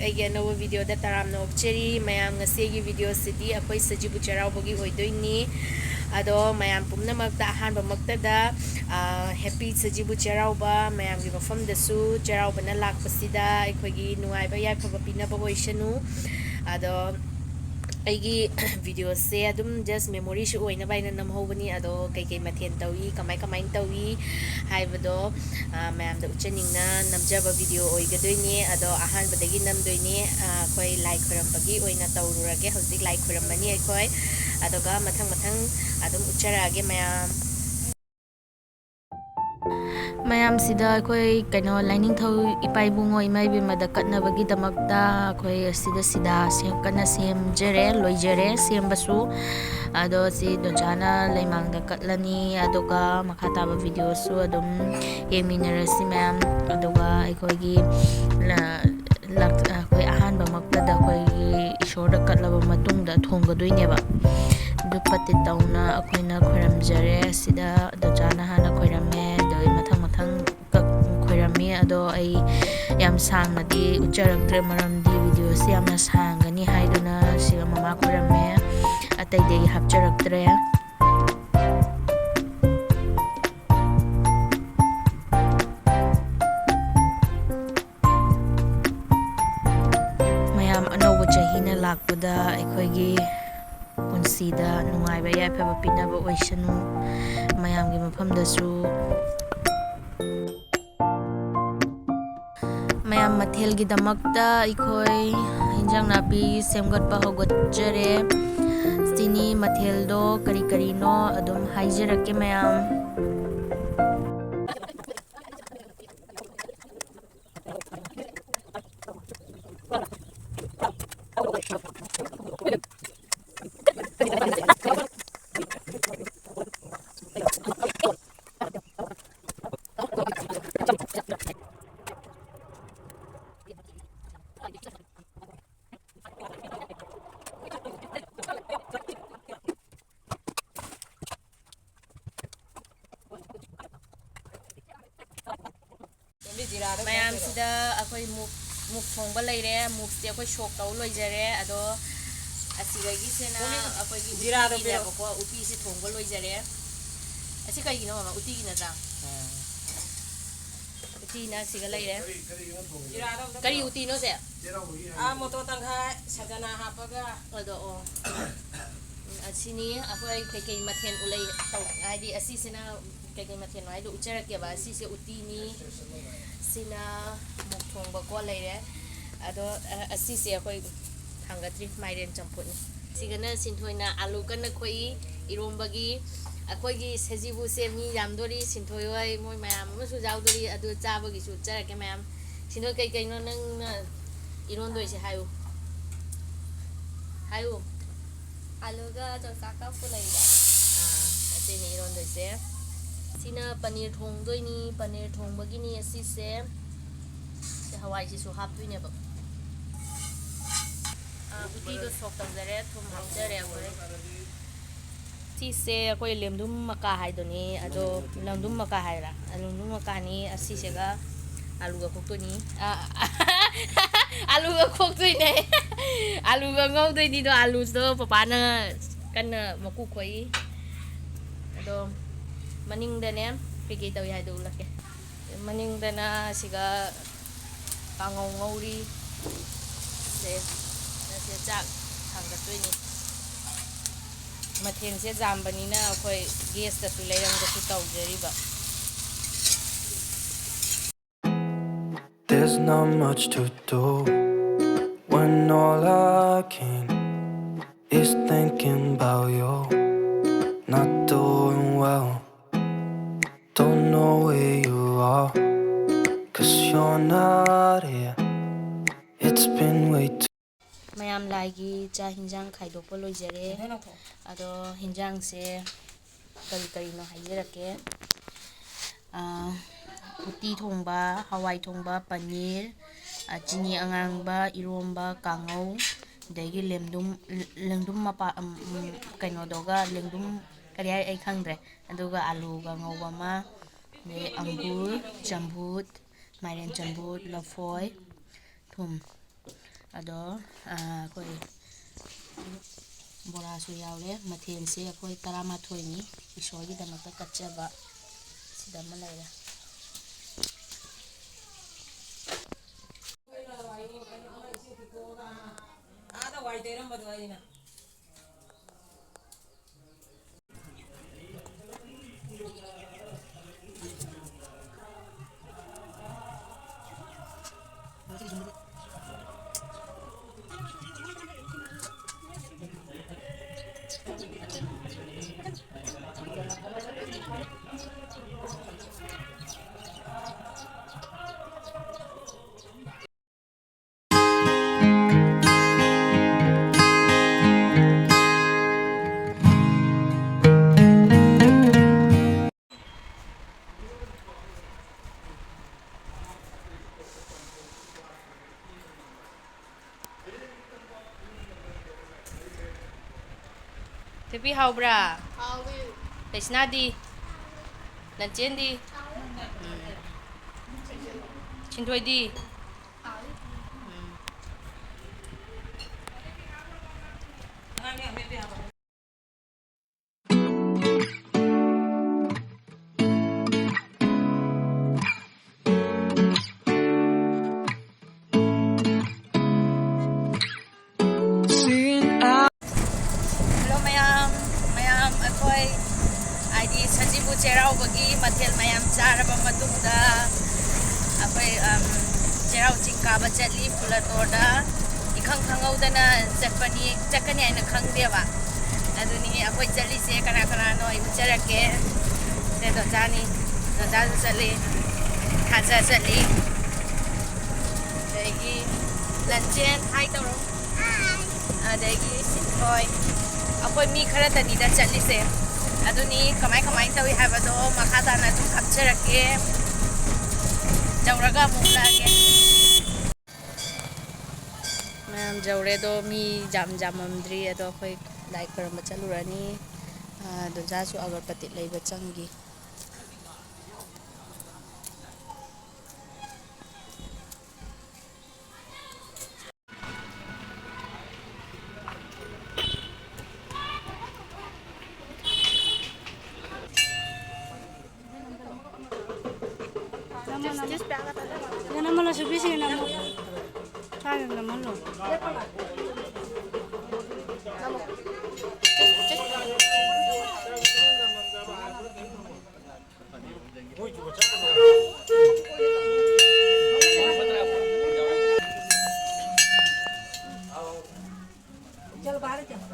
ꯑꯩꯒꯤ ꯑꯅꯧꯕ ꯚꯤꯗꯤꯑꯣꯗ ꯇꯔꯥꯝꯅ ꯑꯣꯛꯆꯔꯤ ꯃꯌꯥꯝ ꯉꯁꯤꯒꯤ ꯚꯤꯗꯤꯑꯣꯁꯤꯗꯤ ꯑꯩꯈꯣꯏ ꯁꯖꯤꯕꯨ ꯆꯩꯔꯥꯎꯕꯒꯤ ꯑꯣꯏꯗꯣꯏꯅꯤ ꯑꯗꯣ ꯃꯌꯥꯝ ꯄꯨꯝꯅꯃꯛꯇ ꯑꯍꯥꯟꯕꯃꯛꯇꯗ ꯍꯦꯄꯤ ꯁꯖꯤꯕꯨ ꯆꯩꯔꯥꯎꯕ ꯃꯌꯥꯝꯒꯤ ꯃꯐꯝꯗꯁꯨ ꯆꯩꯔꯥꯎꯕꯅ ꯂꯥꯛꯄꯁꯤꯗ ꯑꯩꯈꯣꯏꯒꯤ ꯅꯨꯡꯉꯥꯏꯕ ꯌꯥꯏꯐꯕ ꯄꯤꯅꯕ ꯑꯣꯏꯁꯅꯨ ꯑꯗꯣ ꯑꯩꯒꯤ ꯚꯤꯗꯤꯑꯣꯁꯦ ꯑꯗꯨꯝ ꯖꯁ ꯃꯦꯃꯣꯔꯤꯁꯨ ꯑꯣꯏꯅꯕ ꯑꯩꯅ ꯅꯝꯍꯧꯕꯅꯤ ꯑꯗꯣ ꯀꯩꯀꯩ ꯃꯊꯦꯜ ꯇꯧꯏ ꯀꯃꯥꯏꯅ ꯇꯧꯏ ꯍꯥꯏꯕꯗꯣ ꯃꯌꯥꯝꯗ ꯎꯠꯆꯅꯤꯡꯅ ꯅꯝꯖꯕ ꯚꯤꯗꯤꯑꯣ ꯑꯣꯏꯒꯗꯣꯏꯅꯤ ꯑꯗꯣ ꯑꯍꯥꯟꯕꯗꯒꯤ ꯅꯝꯗꯣꯏꯅꯤ ꯑꯩꯈꯣꯏ ꯂꯥꯏ ꯈꯣꯏꯔꯝꯕꯒꯤ ꯑꯣꯏꯅ ꯇꯧꯔꯨꯔꯒꯦ ꯍꯧꯖꯤꯛ ꯂꯥꯏ ꯈꯣꯏꯔꯝꯕꯅꯤ ꯑꯩꯈꯣꯏ ꯑꯗꯨꯒ ꯃꯊꯪ ꯑꯗꯨꯝ ꯎꯠꯆꯔꯛꯑꯒꯦ ꯃꯌꯥꯝꯁꯤꯗ ꯑꯩꯈꯣꯏ ꯀꯩꯅꯣ ꯂꯥꯏꯅꯤꯡꯊꯧ ꯏꯄꯥ ꯏꯕꯨꯡꯉꯣ ꯏꯃꯥ ꯏꯕꯦꯝꯃꯗ ꯀꯠꯅꯕꯒꯤꯗꯃꯛꯇ ꯑꯩꯈꯣꯏ ꯁꯤꯗ ꯀꯟꯅ ꯁꯦꯝꯖꯔꯦ ꯂꯣꯏꯖꯔꯦ ꯁꯦꯝꯕꯁꯨ ꯑꯗꯣ ꯁꯤ ꯗꯣꯟꯆꯥꯅ ꯂꯩꯃꯥꯡꯗ ꯀꯠꯂꯅꯤ ꯑꯗꯨꯒ ꯃꯈꯥ ꯇꯥꯕ ꯚꯤꯗꯤꯑꯣꯁꯨ ꯑꯗꯨꯝ ꯌꯦꯡꯃꯤꯟꯅꯔꯁꯤ ꯃꯌꯥꯝ ꯑꯗꯨꯒ ꯑꯩꯈꯣꯏꯒꯤ ꯑꯩꯈꯣꯏ ꯑꯍꯥꯟꯕꯃꯛꯇꯗ ꯑꯩꯈꯣꯏꯒꯤ ꯏꯁꯣꯔꯗ ꯀꯠꯂꯕ ꯃꯇꯨꯡꯗ ꯊꯣꯡꯒꯗꯣꯏꯅꯦꯕ ꯑꯗꯨ ꯄꯇꯤ ꯇꯧꯅ ꯑꯩꯈꯣꯏꯅ ꯈꯣꯏꯔꯝꯖꯔꯦ ꯁꯤꯗ ꯗꯣꯟꯆꯥꯅ ꯍꯥꯟꯅ ꯈꯣꯏꯔꯝꯃꯦ ꯑꯗꯨꯒ ꯃꯊꯪ ꯈꯣꯏꯔꯝꯃꯤ ꯑꯗꯣ ꯑꯩ ꯌꯥꯝ ꯁꯥꯡꯅꯗꯤ ꯎꯠꯆꯔꯛꯇ꯭ꯔꯦ ꯃꯔꯝꯗꯤ ꯚꯤꯗꯤꯑꯣꯁꯤ ꯌꯥꯝꯅ ꯁꯥꯡꯒꯅꯤ ꯍꯥꯏꯗꯨꯅ ꯁꯤꯒ ꯃꯃꯥ ꯈꯣꯏꯔꯝꯃꯦ ꯑꯇꯩꯗꯤ ꯍꯥꯞꯆꯔꯛꯇ꯭ꯔꯦ ꯃꯌꯥꯝ ꯑꯅꯧꯕ ꯆꯍꯤꯅ ꯂꯥꯛꯄꯗ ꯑꯩꯈꯣꯏꯒꯤ ꯄꯨꯟꯁꯤꯗ ꯅꯨꯡꯉꯥꯏꯕ ꯌꯥꯏꯐꯕ ꯄꯤꯅꯕ ꯑꯣꯏꯁꯅꯨ ꯃꯌꯥꯝꯒꯤ ꯃꯐꯝꯗꯁꯨ ꯃꯌꯥꯝ ꯃꯊꯦꯜꯒꯤꯗꯃꯛꯇ ꯑꯩꯈꯣꯏ ꯍꯤꯟꯖꯥꯡ ꯅꯥꯄꯤ ꯁꯦꯝꯒꯠꯄ ꯍꯧꯒꯠꯆꯔꯦ ꯁꯤꯅꯤ ꯃꯊꯦꯜꯗꯣ ꯀꯔꯤꯅꯣ ꯑꯗꯨꯝ ꯍꯥꯏꯖꯔꯛꯀꯦ ꯃꯌꯥꯝ ꯃꯌꯥꯝꯁꯤꯗ ꯑꯩꯈꯣꯏ ꯃꯨꯛ ꯊꯣꯡꯕ ꯂꯩꯔꯦ ꯃꯨꯛꯁꯦ ꯑꯩꯈꯣꯏ ꯁꯣꯛ ꯇꯧ ꯂꯣꯏꯖꯔꯦ ꯑꯗꯣ ꯑꯁꯤꯗꯒꯤꯁꯤꯅ ꯑꯩꯈꯣꯏꯒꯤ ꯎꯇꯤꯅꯦꯕꯀꯣ ꯎꯇꯤꯁꯤ ꯊꯣꯡꯕ ꯂꯣꯏꯖꯔꯦ ꯑꯁꯤ ꯀꯩꯒꯤꯅꯣ ꯃꯃꯥ ꯎꯇꯤꯒꯤ ꯅꯠꯇ꯭ꯔꯥ utina siga leire kari utino se moto tangha sagana hapaga odo o asini akhoi kei mathen ulei tau haidi asi sina kei mathen haidu ucharak ba asi se utini sina muk thongba ko leire ado asi se akhoi thangatri mairen champuni sigana sinthoina alu kana khoi irombagi अखोगी Sajibu से मी यामदोरी सिंथोय होय मोय मयाम मसु जावदोरी अदु चाबगी सु चरके मयाम सिनो कई कई no नंग इरोंदोय से हायु आलूगा चौसाका फुलैगा अतेनी इरोंदोय से सिना पनीर थोंगदोयनी पनीर थोंगबगिनी असि से हवाई से सु हापदोयने बा उटी दो सोक तंजरे थुम हापजरे अखोय से अखोई लेमदुम मका हाइदोनी अदो लंदुम मका हाइरा लंदुम मकानी असि सेगा आलूगा खोक्तोनी आलूगा खोक्तोइने आलूगा ngौदोइनी दो आलू दो पपाना कन्ना मकु खोई अदो मनिंगदने पेगे तौ हाइदो लके मनिंगदना सिगा कांगौ ngौरी से चाक थांगतोइनी मथेन से जामबनीना अखोई गेस तसु लेरंगसु तौजरीबा There's not much to do when all I can is thinking about you. Not doing well, don't know where you are, 'cause you're not here. It's been way too मयाम लाइगी चा हिंजांग खाइदोपो लोइजरे अदो हिंजांग से करी नो हाइजरके उटी थोंबा हवाई थोंबा पनीर चिनी अंगांगबा इरोंबा कांगौ दगी लेंदुम मपा कइनोदोगा लेंदुम करी high आई खंगद्रे अदुगा आलूगा ngौबा मा अंगूर चंबूत माइरेन चंबूत लफोय थुम ꯑꯗꯣ ꯑꯩꯈꯣꯏ ꯕꯣꯔꯥꯁꯨ ꯌꯥꯎꯔꯦ ꯃꯊꯦꯜꯁꯦ ꯑꯩꯈꯣꯏ 11ꯅꯤ ꯏꯁꯣꯔꯒꯤꯗꯃꯛꯇ ꯀꯠꯆꯕ ꯁꯤꯗ ꯑꯃ ꯂꯩꯔꯦ Tepi haubra? Hauwi. Lesnadi? Lanchendi? Chintoidi? SAJIBU CHEIRAOBAGI Mathel mayam charaba matungda apai cherau ching kaba chatli pulatorda ikhang khangau-dana chatpani chakani aina khangdeba aduni apai chatli se kana kana no imucharake se dojani dojasu chatli khaja chatli degi lanchen hai toro adegi sinthoi apai mi khara tani da chatli se aduni kamai tawi habado makada na tu kapcherake jawraga mulage mayam jawre do mi jamamdri ado khoi lai karam chalurani doja su agarpati leiba changi Yang nama lo subisi yang nama, saya nama lo. चलो बाहर चलो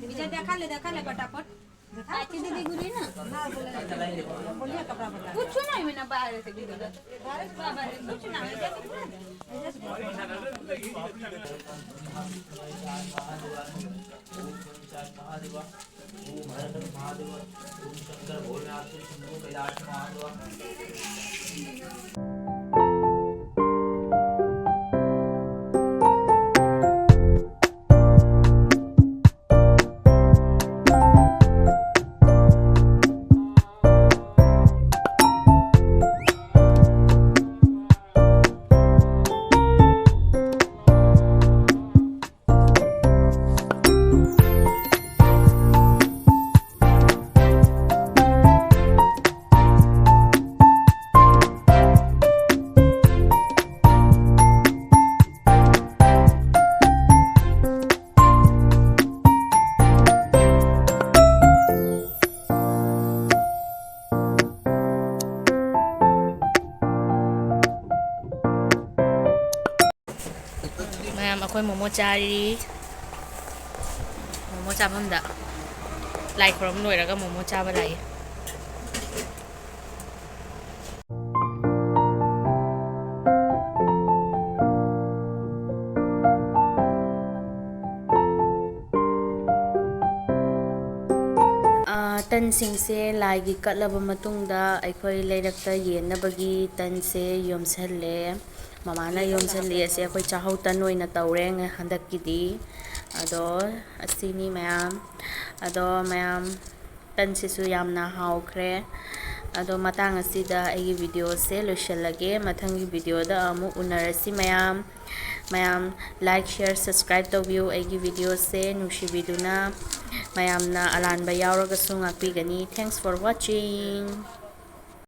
विजय देखा ले फटाफट आती दीदी गुरी ना ना बोलिए कपड़ा बता कुछ नहीं मैंने बाहर से दीदी बाहर कुछ नहीं ꯑꯩꯈꯣꯏ ꯃꯣꯃꯣ ꯆꯥꯔꯤ ꯃꯣꯃꯣ ꯆꯥꯐꯝꯗ ꯂꯥꯏ ꯈꯨꯔꯨꯝ ꯂꯣꯏꯔꯒ ꯃꯣꯃꯣ ꯆꯥꯕ ꯂꯥꯛꯏ ꯇꯟꯁꯤꯡꯁꯦ ꯂꯥꯏꯒꯤ ꯀꯠꯂꯕ ꯃꯇꯨꯡꯗ ꯑꯩꯈꯣꯏ ꯂꯩꯔꯛꯇ ꯌꯦꯟꯅꯕꯒꯤ ꯇꯟꯁꯦ ꯌꯣꯝꯁꯜꯂꯦ ꯃꯃꯥꯅ ꯌꯣꯝꯁꯜꯂꯤ ꯑꯁꯦ ꯑꯩꯈꯣꯏ ꯆꯥꯍꯧ ꯇꯟ ꯑꯣꯏꯅ ꯇꯧꯔꯦ ꯍꯟꯗꯛꯀꯤꯗꯤ ꯑꯗꯣ ꯑꯁꯤꯅꯤ ꯃꯌꯥꯝ ꯑꯗꯣ ꯃꯌꯥꯝ ꯇꯟꯁꯤꯁꯨ ꯌꯥꯝꯅ ꯍꯥꯎꯈ꯭ꯔꯦ ꯑꯗꯣ ꯃꯇꯥꯡ ꯑꯁꯤꯗ ꯑꯩꯒꯤ ꯚꯤꯗꯤꯑꯣꯁꯦ ꯂꯣꯏꯁꯤꯜꯂꯒꯦ ꯃꯊꯪꯒꯤ ꯚꯤꯗꯤꯑꯣꯗ ꯑꯃꯨꯛ ꯎꯅꯔꯁꯤ ꯃꯌꯥꯝ ꯂꯥꯏꯛ ꯁꯤꯌꯔ ꯁꯕꯁꯀ꯭ꯔꯥꯏꯕ ꯇꯧꯕꯤꯌꯨ ꯑꯩꯒꯤ ꯚꯤꯗꯤꯑꯣꯁꯦ ꯅꯨꯡꯁꯤꯕꯤꯗꯨꯅ ꯃꯌꯥꯝꯅ ꯑꯔꯥꯟꯕ ꯌꯥꯎꯔꯒꯁꯨ ꯉꯥꯛꯄꯤꯒꯅꯤ ꯊꯦꯡꯛꯁ ꯐꯣꯔ ꯋꯥꯆꯤꯡ